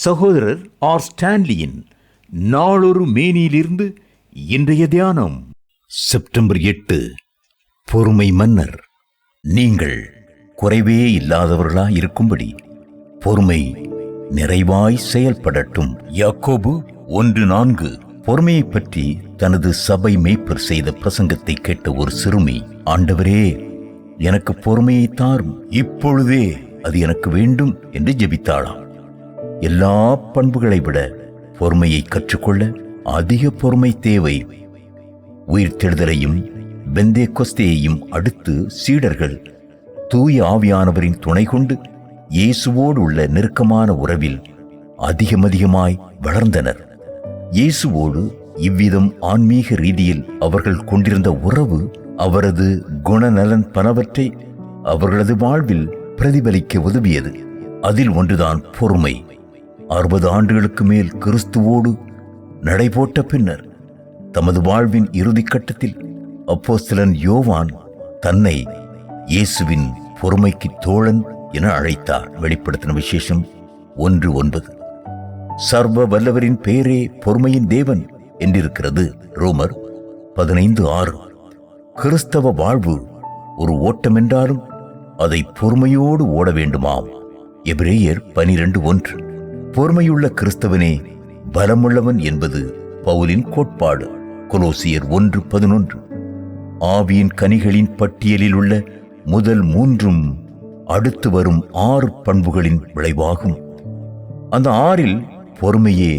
சகோதரர் ஆர் ஸ்டான்லியின் நாளொரு மேனியிலிருந்து இன்றைய தியானம். செப்டம்பர் 8. பொறுமை மன்னர். நீங்கள் குறைவே இல்லாதவர்களாய் இருக்கும்படி பொறுமை நிறைவாய் செயல்படட்டும். யாக்கோபு 1:4. பொறுமையை பற்றி தனது சபை மேய்ப்பர் செய்த பிரசங்கத்தை கேட்ட ஒரு சிறுமி, ஆண்டவரே, எனக்கு பொறுமையை தாரும், இப்பொழுதே அது எனக்கு வேண்டும் என்று ஜெபித்தாளாம். எல்லா பண்புகளை விட பொறுமையை கற்றுக்கொள்ள அதிக பொறுமை தேவை. உயிர்த்தெழுதலையும் பெந்தேகொஸ்தேயையும் அடுத்து சீடர்கள் தூய ஆவியானவரின் துணை கொண்டு இயேசுவோடு உள்ள நெருக்கமான உறவில் அதிகமாய் வளர்ந்தனர். இயேசுவோடு இவ்விதம் ஆன்மீக ரீதியில் அவர்கள் கொண்டிருந்த உறவு அவரது குணநலன் பலவற்றை அவர்களது வாழ்வில் பிரதிபலிக்க உதவியது. அதில் ஒன்றுதான் பொறுமை. 60 ஆண்டுகளுக்கு மேல் கிறிஸ்துவோடு நடைபோட்ட பின்னர் தமது வாழ்வின் இறுதி கட்டத்தில் அப்போஸ்தலன் யோவான் தன்னை இயேசுவின் பொறுமைக்கு தோழன் என அழைத்தார். வெளிப்படுத்தின விசேஷம் 1:9. சர்வ வல்லவரின் பெயரே பொறுமையின் தேவன் என்றிருக்கிறது. ரோமர் 15:6. கிறிஸ்தவ வாழ்வு ஒரு ஓட்டம் என்றாலும் அதை பொறுமையோடு ஓட வேண்டுமாம். எபிரேயர் 12:1. பொறுமையுள்ள கிறிஸ்தவனே பலமுள்ளவன் என்பது பவுலின் கோட்பாடு. கொலோசியர் 1:11. ஆவியின் கனிகளின் பட்டியலில் உள்ள முதல் 3 அடுத்து வரும் 6 பண்புகளின் விளைவாகும். அந்த 6இல் பொறுமையே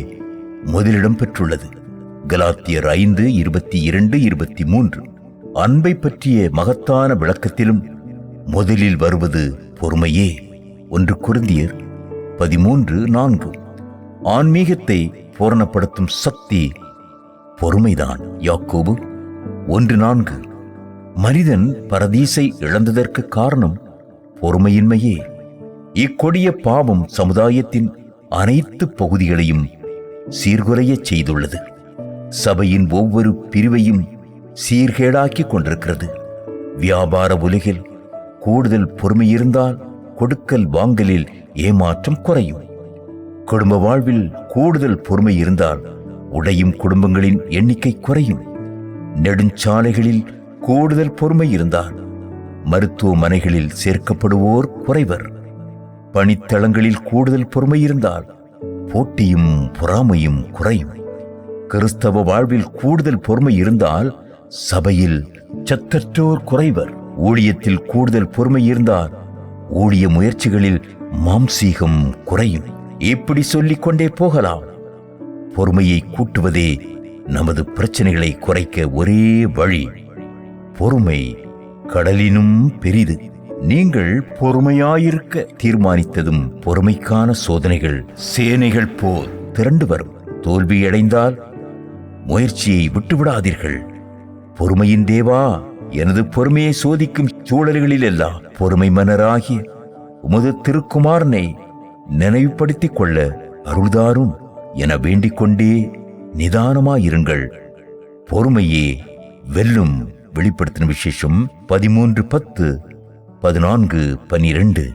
முதலிடம் பெற்றுள்ளது. கலாத்தியர் 5:22-23. அன்பை பற்றிய மகத்தான விளக்கத்திலும் முதலில் வருவது பொறுமையே. 1 கொரிந்தியர் 13:4. ஆன்மீகத்தை பூரணப்படுத்தும் சக்தி பொறுமைதான். யாக்கோபு 1:4. மனிதன் பரதீசை இழந்ததற்கு காரணம் பொறுமையின்மையே. இக்கொடிய பாவம் சமுதாயத்தின் அனைத்து பகுதிகளையும் சீர்குலையச் செய்துள்ளது. சபையின் ஒவ்வொரு பிரிவையும் சீர்கேடாக்கி கொண்டிருக்கிறது. வியாபார உலகில் கூடுதல் பொறுமை இருந்தால் கொடுக்கல் வாங்கலில் ஏமாற்றம் குறையும். குடும்ப வாழ்வில் கூடுதல் பொறுமை இருந்தால் உடையும் குடும்பங்களின் எண்ணிக்கை குறையும். நெடுஞ்சாலைகளில் கூடுதல் பொறுமை இருந்தால் மருத்துவமனைகளில் சேர்க்கப்படுவோர் குறைவர். பணித்தளங்களில் கூடுதல் பொறுமை இருந்தால் போட்டியும் பொறாமையும் குறையும். கிறிஸ்தவ வாழ்வில் கூடுதல் பொறுமை இருந்தால் சபையில் சத்தற்றோர் குறைவர். ஊழியத்தில் கூடுதல் பொறுமை இருந்தால் ஊழிய முயற்சிகளில் மாம்சீகம் குறையும். இப்படி சொல்லிக் கொண்டே போகலாம். பொறுமையை கூட்டுவதே நமது பிரச்சனைகளை குறைக்க ஒரே வழி. பொறுமை கடலினும் பெரிது. நீங்கள் பொறுமையாயிருக்க தீர்மானித்ததும் பொறுமைக்கான சோதனைகள் சேனைகள் போல் திரண்டு வரும். தோல்வியடைந்தால் முயற்சியை விட்டுவிடாதீர்கள். பொறுமையின் தேவா, எனது பொறுமையை சோதிக்கும் சூழல்களில் எல்லாம் பொறுமை மன்னராகிய உமது திருக்குமாரனை நினைவுபடுத்திக் கொள்ள அருள்தாரும் என வேண்டிக் கொண்டே நிதானமாயிருங்கள். பொறுமையே வெல்லும். வெளிப்படுத்தின விசேஷம் 13:10, 14:12.